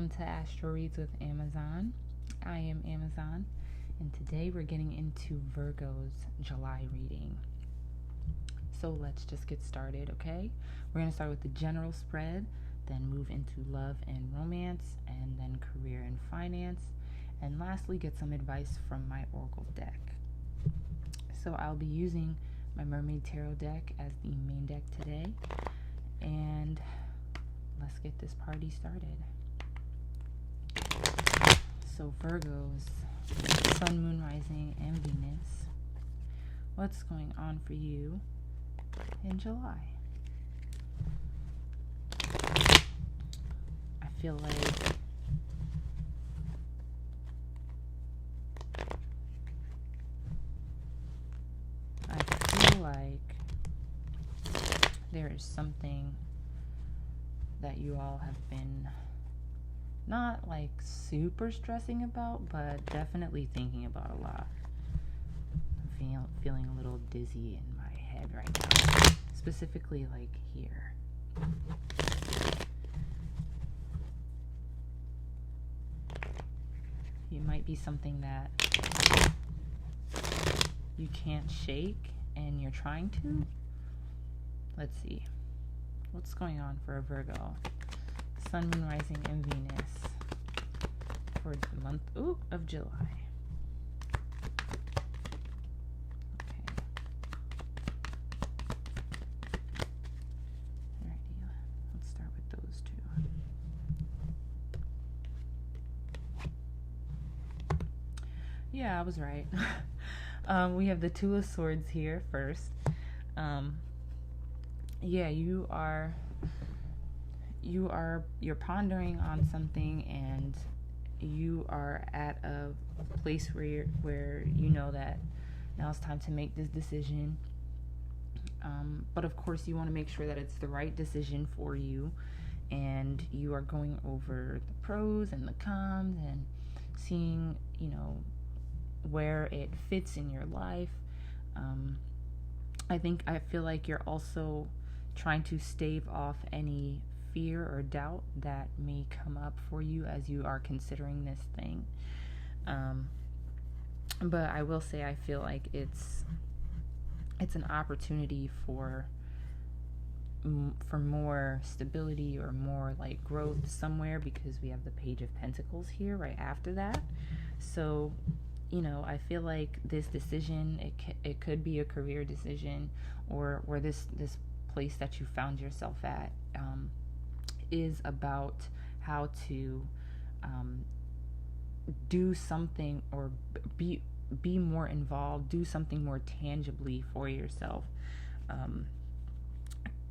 Welcome to Astro Reads with AMZN. I am AMZN, and today we're getting into Virgo's July reading. So let's just get started, okay? We're going to start with the general spread, then move into love and romance, and then career and finance, and lastly get some advice from my Oracle deck. So I'll be using my Mermaid Tarot deck as the main deck today, and let's get this party started. So Virgos, Sun, Moon, Rising, and Venus, what's going on for you in July? I feel like there is something that you all have been not like super stressing about, but definitely thinking about a lot. I'm feeling a little dizzy in my head right now, specifically like here. It might be something that you can't shake and you're trying to. Let's see. What's going on for a Virgo? Sun, Moon, Rising, and Venus for the month of July. Okay. Alrighty, let's start with those two. Yeah, I was right. We have the Two of Swords here first. Yeah, you're pondering on something, and you are at a place where you know that now it's time to make this decision. But of course, you want to make sure that it's the right decision for you, and you are going over the pros and the cons and seeing, where it fits in your life. I feel like you're also trying to stave off any fear or doubt that may come up for you as you are considering this thing. But I will say I feel like it's an opportunity for more stability or more like growth somewhere, because we have the Page of Pentacles here right after that. So I feel like this decision, it could be a career decision, or where this place that you found yourself at is about how to do something, or be more involved, do something more tangibly for yourself,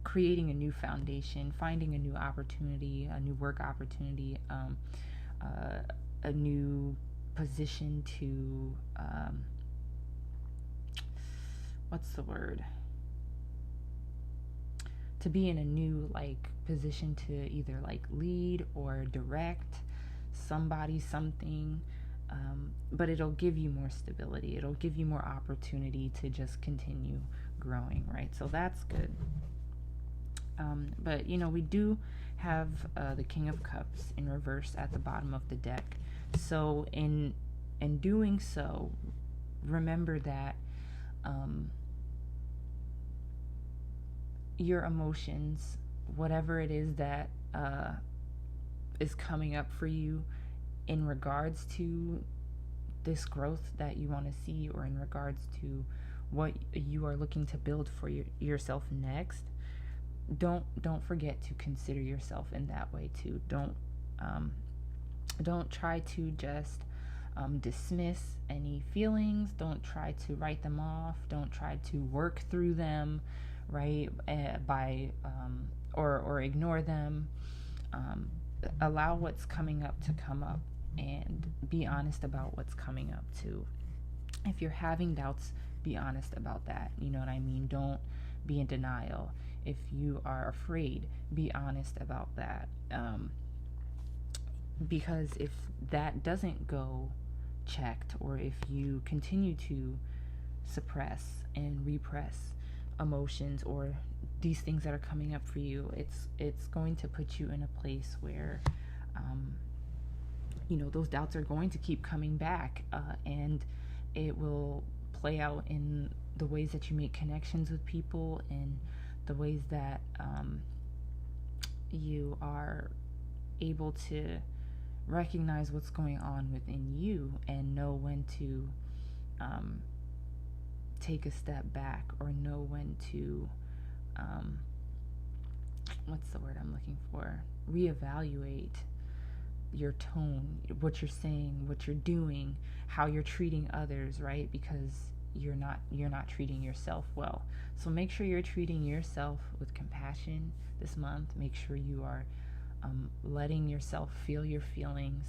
creating a new foundation, finding a new opportunity, a new work opportunity, a new position to to be in a new position to either lead or direct somebody, something, but it'll give you more stability, it'll give you more opportunity to just continue growing, right? So that's good. But we do have the King of Cups in reverse at the bottom of the deck. So in doing so, remember that your emotions, whatever it is that is coming up for you in regards to this growth that you want to see, or in regards to what you are looking to build for yourself next, don't forget to consider yourself in that way too. Don't try to just dismiss any feelings. Don't try to write them off. Don't try to work through them, right? Or ignore them. Allow what's coming up to come up, and be honest about what's coming up too. If you're having doubts, be honest about that. You know what I mean? Don't be in denial. If you are afraid, be honest about that. Because if that doesn't go checked, or if you continue to suppress and repress emotions or these things that are coming up for you, it's going to put you in a place where those doubts are going to keep coming back, and it will play out in the ways that you make connections with people, and the ways that you are able to recognize what's going on within you and know when to take a step back, or know when to what's the word I'm looking for? Reevaluate your tone, what you're saying, what you're doing, how you're treating others, right? Because you're not treating yourself well. So make sure you're treating yourself with compassion this month. Make sure you are letting yourself feel your feelings,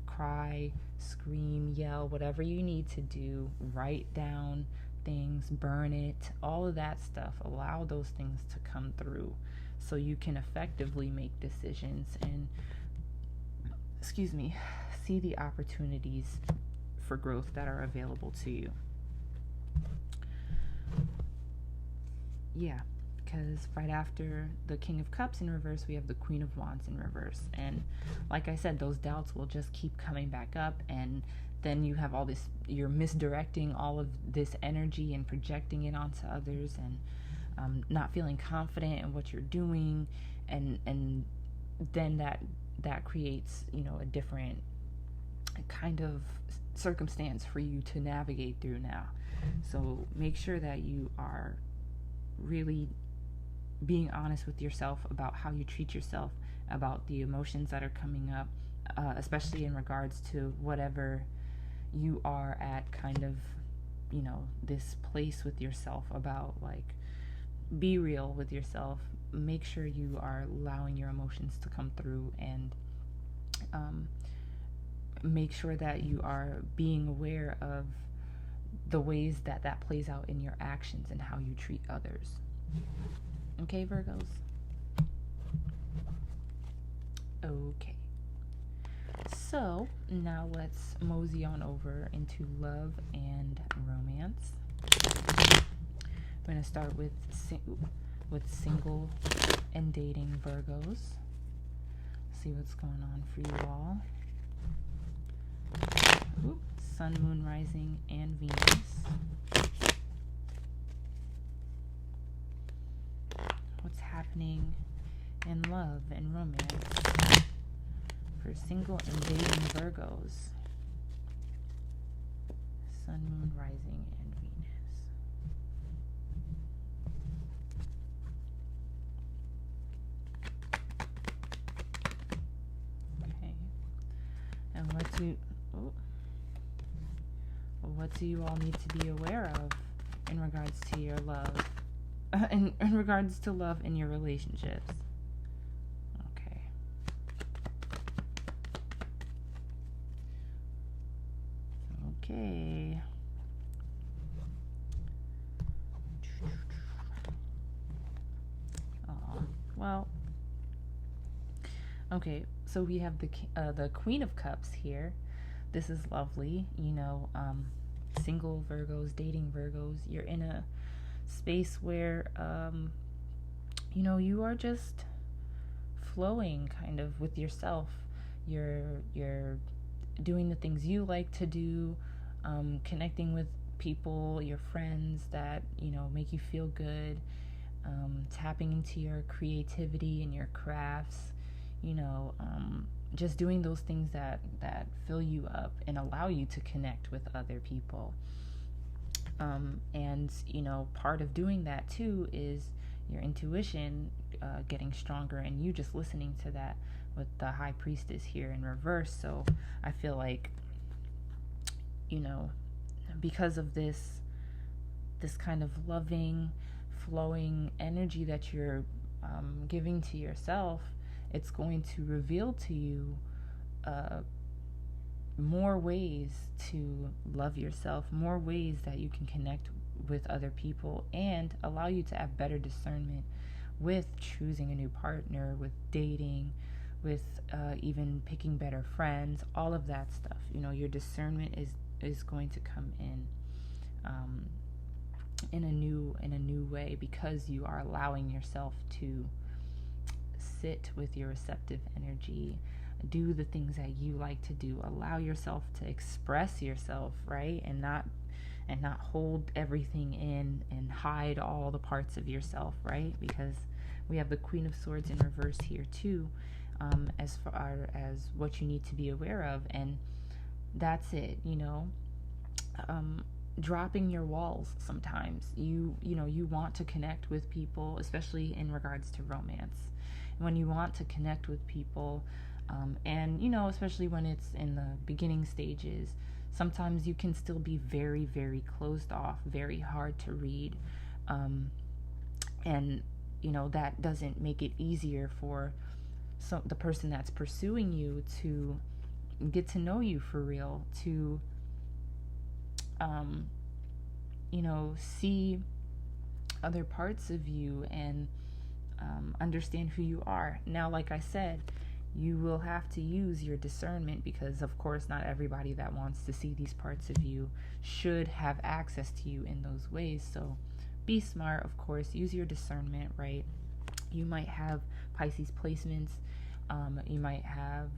cry, scream, yell, whatever you need to do. Write down things, burn it, all of that stuff. Allow those things to come through so you can effectively make decisions and see the opportunities for growth that are available to you. Yeah, because right after the King of Cups in reverse, we have the Queen of Wands in reverse. And like I said, those doubts will just keep coming back up, and then you have all this, you're misdirecting all of this energy and projecting it onto others, and not feeling confident in what you're doing, and then that creates, a different kind of circumstance for you to navigate through now. So make sure that you are really being honest with yourself about how you treat yourself, about the emotions that are coming up, especially in regards to whatever you are at, kind of, this place with yourself about, like, be real with yourself. Make sure you are allowing your emotions to come through, and make sure that you are being aware of the ways that plays out in your actions and how you treat others. Okay, Virgos? Okay. So, now let's mosey on over into love and romance. We're going to start with single and dating Virgos. See what's going on for you all. Sun, Moon, Rising, and Venus. What's happening in love and romance for single and dating Virgos? Sun, Moon, Rising, and Venus. Okay. And what do you all need to be aware of in regards to your love? In regards to love in your relationships. Okay. Okay. Well. Okay, so we have the Queen of Cups here. This is lovely, single Virgos, dating Virgos. You're in a space where, you are just flowing kind of with yourself. You're doing the things you like to do, connecting with people, your friends that, make you feel good, tapping into your creativity and your crafts, just doing those things that fill you up and allow you to connect with other people. And part of doing that too is your intuition getting stronger, and you just listening to that with the High Priestess here in reverse. So I feel like, because of this kind of loving, flowing energy that you're giving to yourself, it's going to reveal to you more ways to love yourself, more ways that you can connect with other people, and allow you to have better discernment with choosing a new partner, with dating, with even picking better friends, all of that stuff. Your discernment is going to come in a new way, because you are allowing yourself to sit with your receptive energy do the things that you like to do. Allow yourself to express yourself, right? And not hold everything in and hide all the parts of yourself, right? Because we have the Queen of Swords in reverse here too, as far as what you need to be aware of. And that's it, dropping your walls. Sometimes you want to connect with people, especially in regards to romance. When you want to connect with people, and especially when it's in the beginning stages, sometimes you can still be very, very closed off, very hard to read, and that doesn't make it easier for the person that's pursuing you to get to know you for real, to see other parts of you and understand who you are. Now, like I said, you will have to use your discernment, because of course not everybody that wants to see these parts of you should have access to you in those ways. So be smart, of course, use your discernment, right? You might have Pisces placements. You might have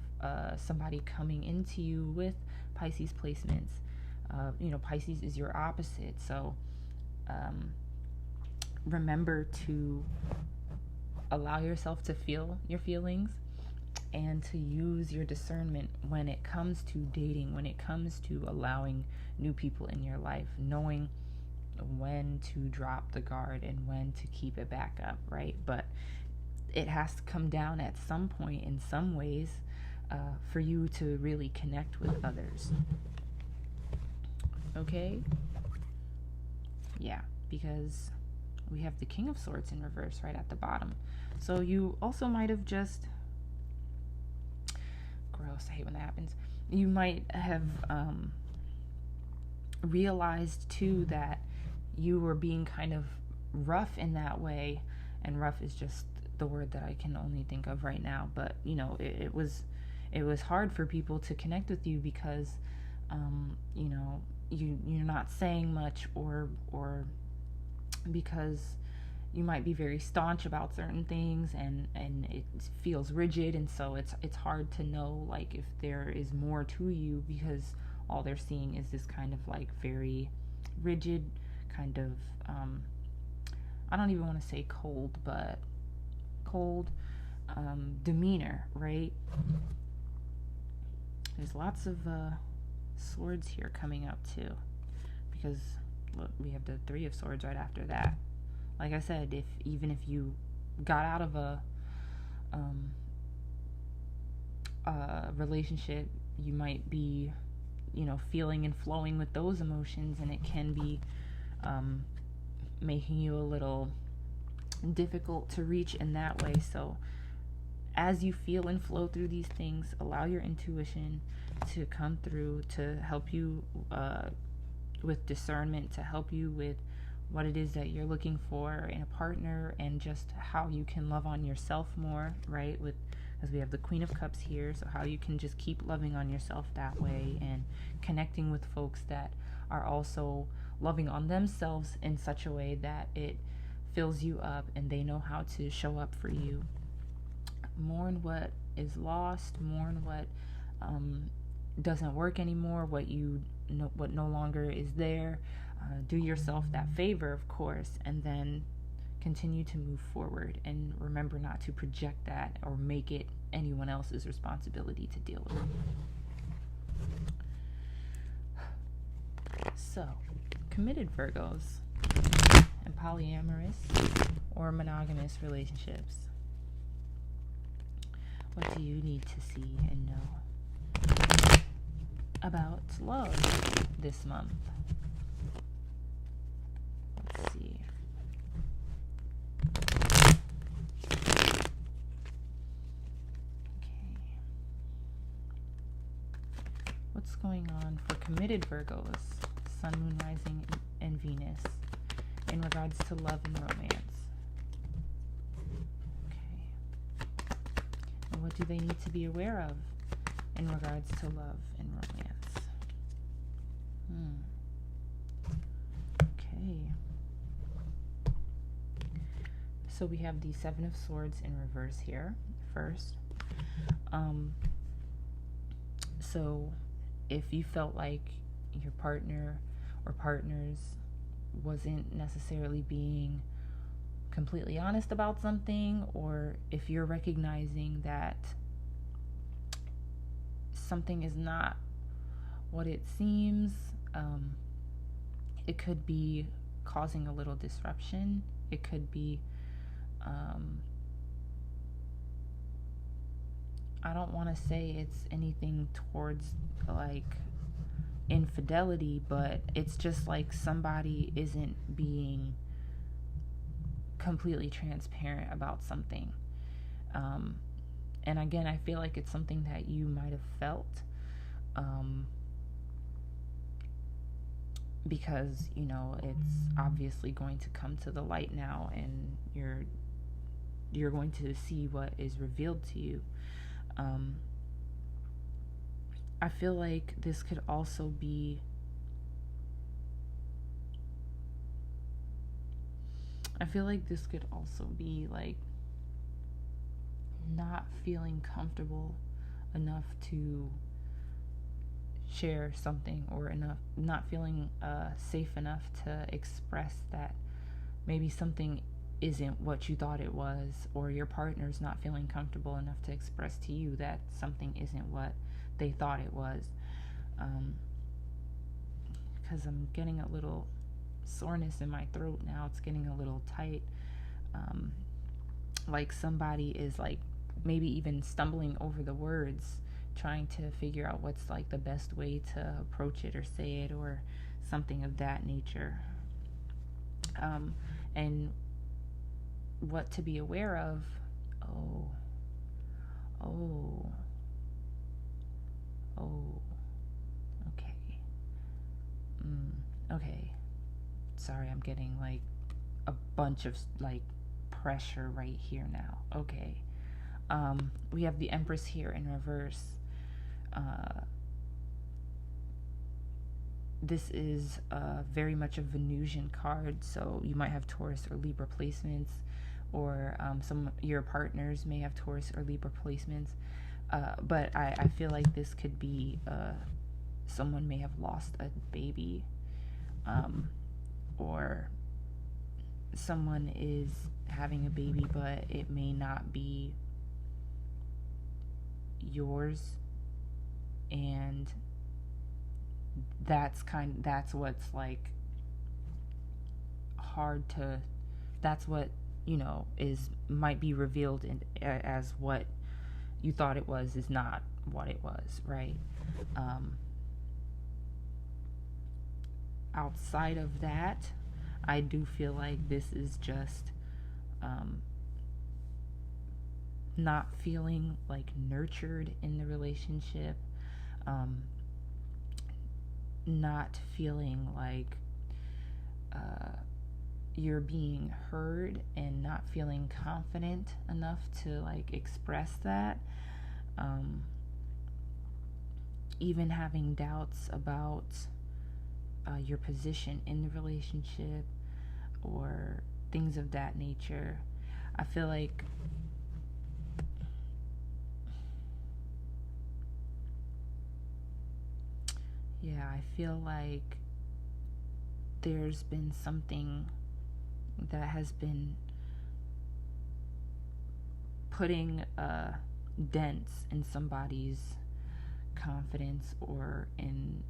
somebody coming into you with Pisces placements. Pisces is your opposite. So remember to allow yourself to feel your feelings and to use your discernment when it comes to dating, when it comes to allowing new people in your life, knowing when to drop the guard and when to keep it back up, right? But it has to come down at some point in some ways for you to really connect with others. Okay? Yeah, because we have the King of Swords in reverse right at the bottom. So you also might have just... Gross, I hate when that happens. You might have realized too that you were being kind of rough in that way, and rough is just the word that I can only think of right now. But it was hard for people to connect with you because you're not saying much, or because you might be very staunch about certain things, and it feels rigid, and so it's hard to know like if there is more to you, because all they're seeing is this kind of like very rigid kind of I don't even want to say cold, but cold demeanor, right? There's lots of swords here coming up too, because look, we have the Three of Swords right after that. Like I said, even if you got out of a relationship, you might be, feeling and flowing with those emotions, and it can be making you a little difficult to reach in that way. So as you feel and flow through these things, allow your intuition to come through, to help you with discernment, to help you with what it is that you're looking for in a partner, and just how you can love on yourself more, right? Because we have the Queen of Cups here, so how you can just keep loving on yourself that way, and connecting with folks that are also loving on themselves in such a way that it fills you up and they know how to show up for you. Mourn what is lost, mourn what doesn't work anymore, what no longer is there. Do yourself that favor, of course, and then continue to move forward, and remember not to project that or make it anyone else's responsibility to deal with. So, committed Virgos and polyamorous or monogamous relationships. What do you need to see and know about love this month? Let's see. Okay. What's going on for committed Virgos, Sun, Moon, Rising, and Venus in regards to love and romance? Okay. And what do they need to be aware of in regards to love and romance? Okay. So we have the Seven of Swords in reverse here first. So if you felt like your partner or partners wasn't necessarily being completely honest about something, or if you're recognizing that something is not what it seems, it could be causing a little disruption. It could be, I don't want to say it's anything towards like infidelity, but it's just like somebody isn't being completely transparent about something. And again, I feel like it's something that you might have felt, because it's obviously going to come to the light now, and you're going to see what is revealed to you. I feel like this could also be like not feeling comfortable enough to share something, or not feeling safe enough to express that maybe something isn't what you thought it was, or your partner's not feeling comfortable enough to express to you that something isn't what they thought it was. Because I'm getting a little soreness in my throat now. It's getting a little tight. Like somebody is like maybe even stumbling over the words, trying to figure out what's like the best way to approach it or say it, or something of that nature. And what to be aware of. Okay. Okay. Sorry, I'm getting like a bunch of like pressure right here now. Okay. We have the Empress here in reverse. This is very much a Venusian card, so you might have Taurus or Libra placements, or some of your partners may have Taurus or Libra placements. But I feel like this could be someone may have lost a baby, or someone is having a baby, but it may not be yours, and that's what's like hard to, that's what is might be revealed as what you thought it was is not what it was, right? Outside of that, I do feel like this is just not feeling like nurtured in the relationship, not feeling like you're being heard, and not feeling confident enough to like express that, even having doubts about your position in the relationship, or things of that nature. I feel like there's been something that has been putting dents in somebody's confidence, or in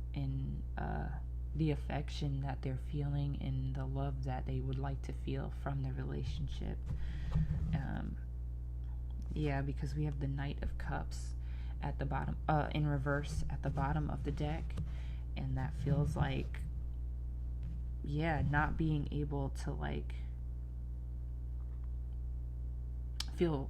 the affection that they're feeling, and the love that they would like to feel from the relationship. Because we have the Knight of Cups at the bottom, in reverse at the bottom of the deck, and that feels like not being able to like feel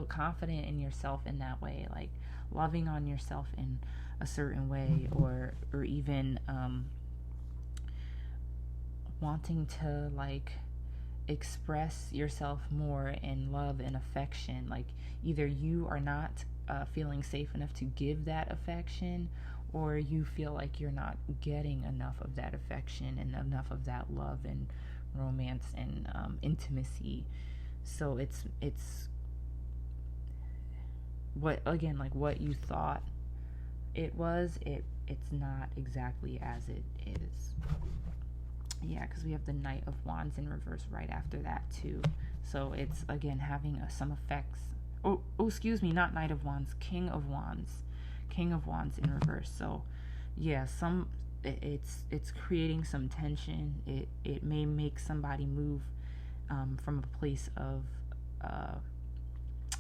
confident in yourself in that way, like loving on yourself in a certain way, or even wanting to like express yourself more in love and affection. Like either you are not feeling safe enough to give that affection, or you feel like you're not getting enough of that affection and enough of that love and romance and intimacy. So it's what, again, like what you thought It's not exactly as it is. Yeah, because we have the Knight of Wands in reverse right after that too. So it's again having some effects. Oh, excuse me, not Knight of Wands, King of Wands. King of Wands in reverse. So yeah, it's creating some tension. It may make somebody move from a place of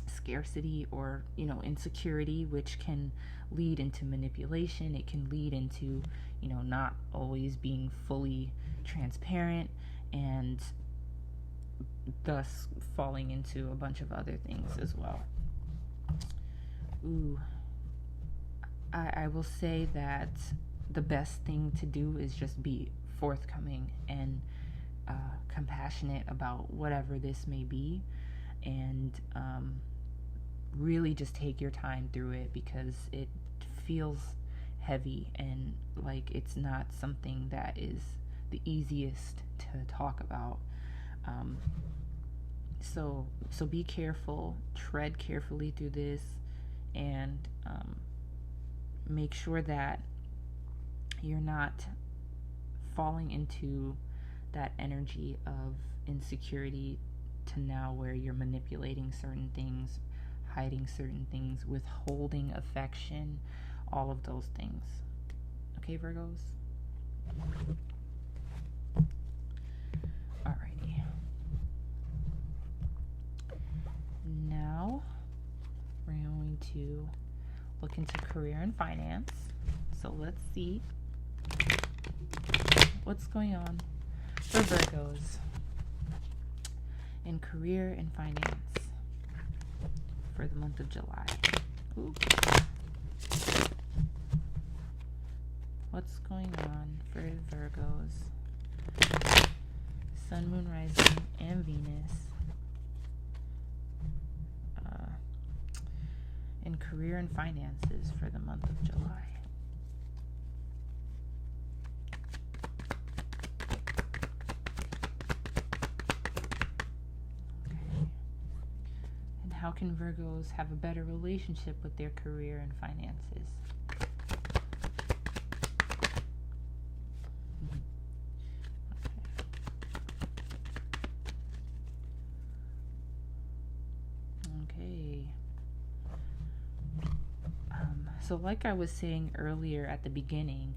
scarcity or insecurity, which can lead into manipulation. It can lead into not always being fully transparent, and thus falling into a bunch of other things as well. I will say that the best thing to do is just be forthcoming and compassionate about whatever this may be, and really just take your time through it, because it feels heavy and like it's not something that is the easiest to talk about. So be careful, tread carefully through this, and make sure that you're not falling into that energy of insecurity to now where you're manipulating certain things, hiding certain things, withholding affection, all of those things. Okay, Virgos? Alrighty. Now we're going to look into career and finance. So let's see what's going on for Virgos in career and finance for the month of July. What's going on for Virgos? Sun, Moon, Rising, and Venus in career and finances for the month of July. How can Virgos have a better relationship with their career and finances? Okay. So like I was saying earlier at the beginning,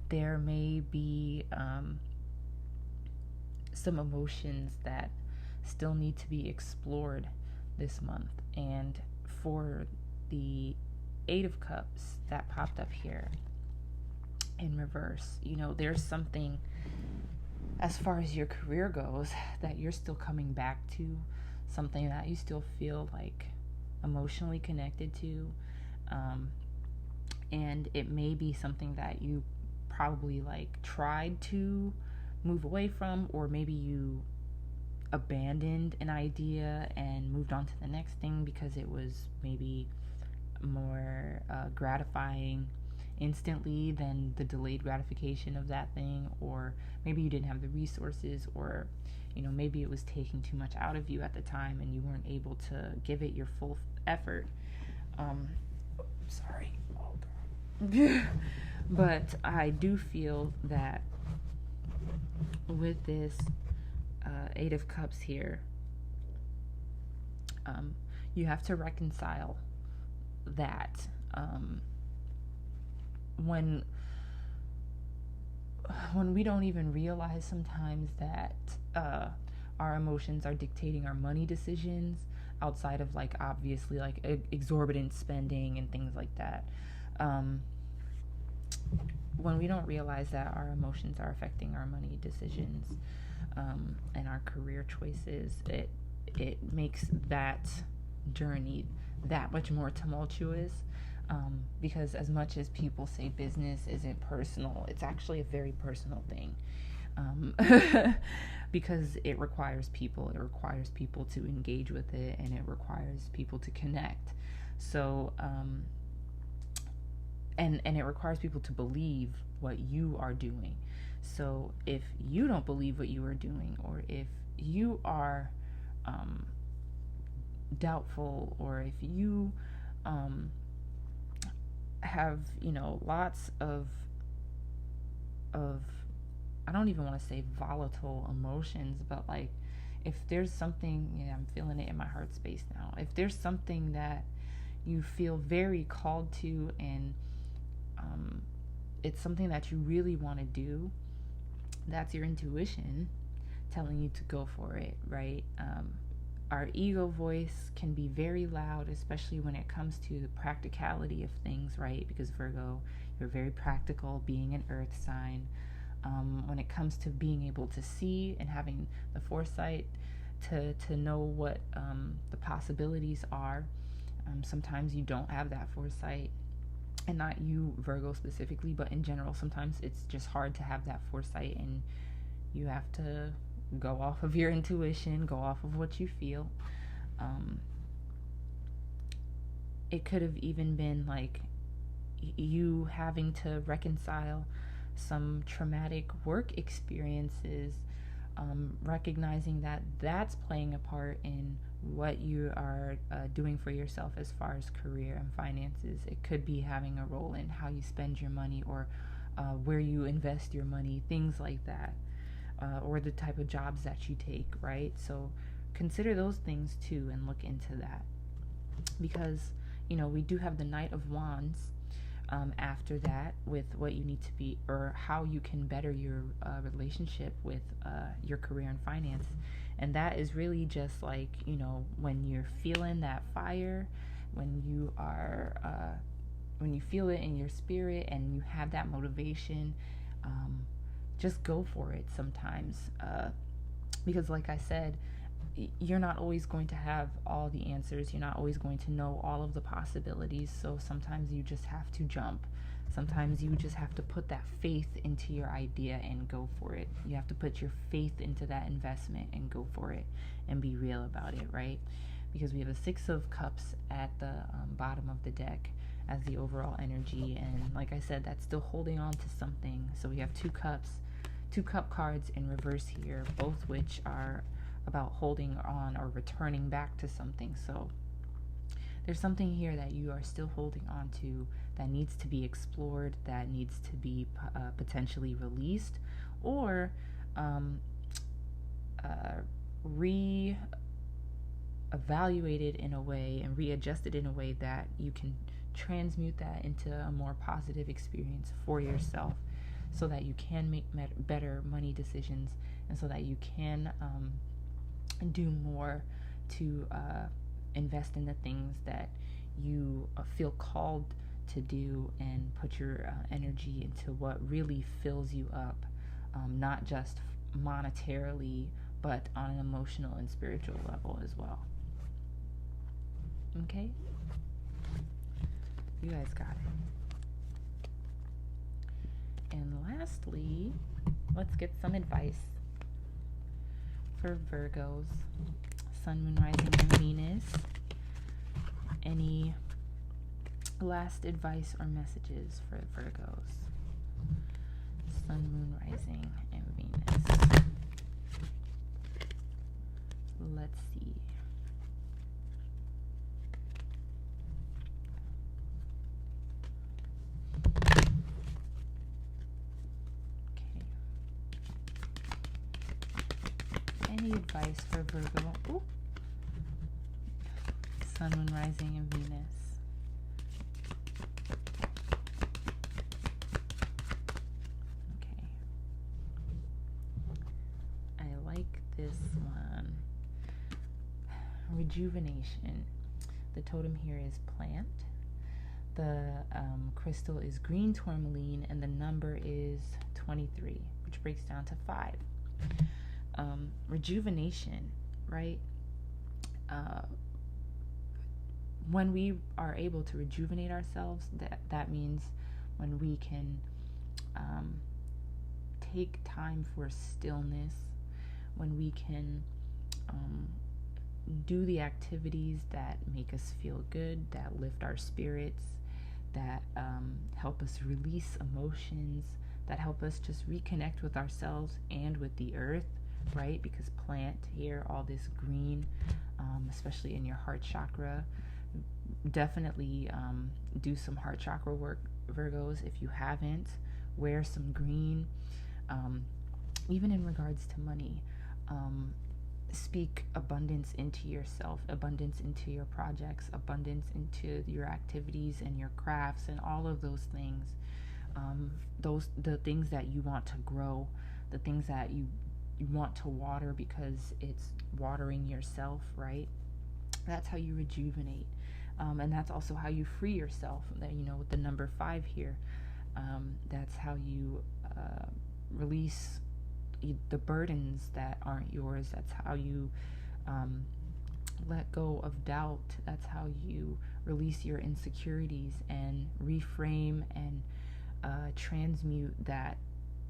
there may be some emotions that still need to be explored this month. And for the Eight of Cups that popped up here in reverse, there's something as far as your career goes that you're still coming back to, something that you still feel like emotionally connected to, and it may be something that you probably tried to move away from, or maybe you abandoned an idea and moved on to the next thing because it was maybe more gratifying instantly than the delayed gratification of that thing, or maybe you didn't have the resources, or maybe it was taking too much out of you at the time and you weren't able to give it your full effort. Sorry. Oh, God. But I do feel that with this Eight of Cups here, you have to reconcile that when we don't even realize sometimes that our emotions are dictating our money decisions, outside of obviously exorbitant spending and things like that. When we don't realize that our emotions are affecting our money decisions and our career choices, it makes that journey that much more tumultuous, because as much as people say business isn't personal, it's actually a very personal thing, because it requires people to engage with it, and it requires people to connect. So and it requires people to believe what you are doing. So if you don't believe what you are doing, or if you are doubtful, or if you have, lots of I don't even want to say volatile emotions, but like if there's something, yeah, I'm feeling it in my heart space now. If there's something that you feel very called to, and it's something that you really want to do, that's your intuition telling you to go for it, right? Our ego voice can be very loud, especially when it comes to the practicality of things, right? Because Virgo, you're very practical, being an earth sign. When it comes to being able to see and having the foresight to know what the possibilities are, sometimes you don't have that foresight. And not you, Virgo, specifically, but in general, sometimes it's just hard to have that foresight, and you have to go off of your intuition, go off of what you feel. It could have even been like you having to reconcile some traumatic work experiences, recognizing that that's playing a part in what you are doing for yourself as far as career and finances. It could be having a role in how you spend your money, or where you invest your money, things like that, or the type of jobs that you take, right? So consider those things too and look into that, because we do have the Knight of Wands after that, with what you need to be, or how you can better your relationship with your career and finance. And that is really just like, when you're feeling that fire, when you are, when you feel it in your spirit and you have that motivation, just go for it sometimes. Because like I said, you're not always going to have all the answers. You're not always going to know all of the possibilities. So sometimes you just have to jump. Sometimes you just have to put that faith into your idea and go for it. You have to put your faith into that investment and go for it and be real about it, right? Because we have a Six of Cups at the bottom of the deck as the overall energy. And like I said, that's still holding on to something. So we have two cup cards in reverse here, both which are about holding on or returning back to something. So there's something here that you are still holding on to that needs to be explored, that needs to be potentially released, or re-evaluated in a way and readjusted in a way that you can transmute that into a more positive experience for yourself, so that you can make better money decisions, and so that you can do more to invest in the things that you feel called to do, and put your energy into what really fills you up, not just monetarily, but on an emotional and spiritual level as well. Okay? You guys got it. And lastly, let's get some advice for Virgos, Sun, Moon, Rising, and Venus. Any last advice or messages for Virgos, Sun, Moon, Rising, and Venus? Let's see. Any advice for Virgo? Ooh. Sun, Moon, Rising, and Venus. Okay. I like this one. Rejuvenation. The totem here is plant. The crystal is green tourmaline, and the number is 23, which breaks down to 5. Rejuvenation, right? When we are able to rejuvenate ourselves, that means when we can take time for stillness, when we can do the activities that make us feel good, that lift our spirits, that help us release emotions, that help us just reconnect with ourselves and with the earth, right? Because plant here, all this green, especially in your heart chakra, definitely do some heart chakra work, Virgos. If you haven't, wear some green. Even in regards to money, speak abundance into yourself, abundance into your projects, abundance into your activities and your crafts and all of those things. The things that you want to grow, the things that you want to water because it's watering yourself, right? That's how you rejuvenate. And that's also how you free yourself. That, with the number 5 here, that's how you release the burdens that aren't yours. That's how you let go of doubt. That's how you release your insecurities and reframe and transmute that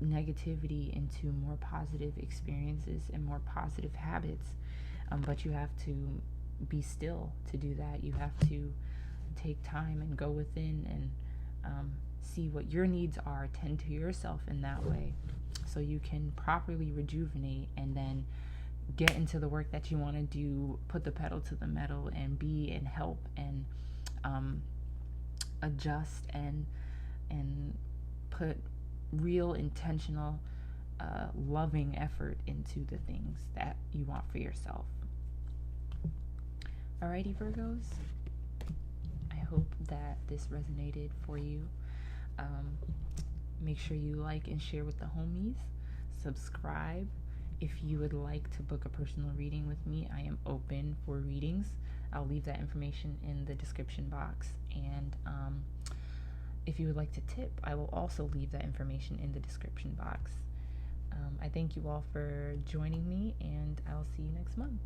negativity into more positive experiences and more positive habits. But you have to be still to do that. You have to take time and go within and see what your needs are, tend to yourself in that way, so you can properly rejuvenate and then get into the work that you want to do, put the pedal to the metal and be and help and adjust and put real intentional loving effort into the things that you want for yourself. Alrighty, Virgos, I hope that this resonated for you. Make sure you like and share with the homies. Subscribe. If you would like to book a personal reading with me, I am open for readings. I'll leave that information in the description box. And if you would like to tip, I will also leave that information in the description box. I thank you all for joining me, and I'll see you next month.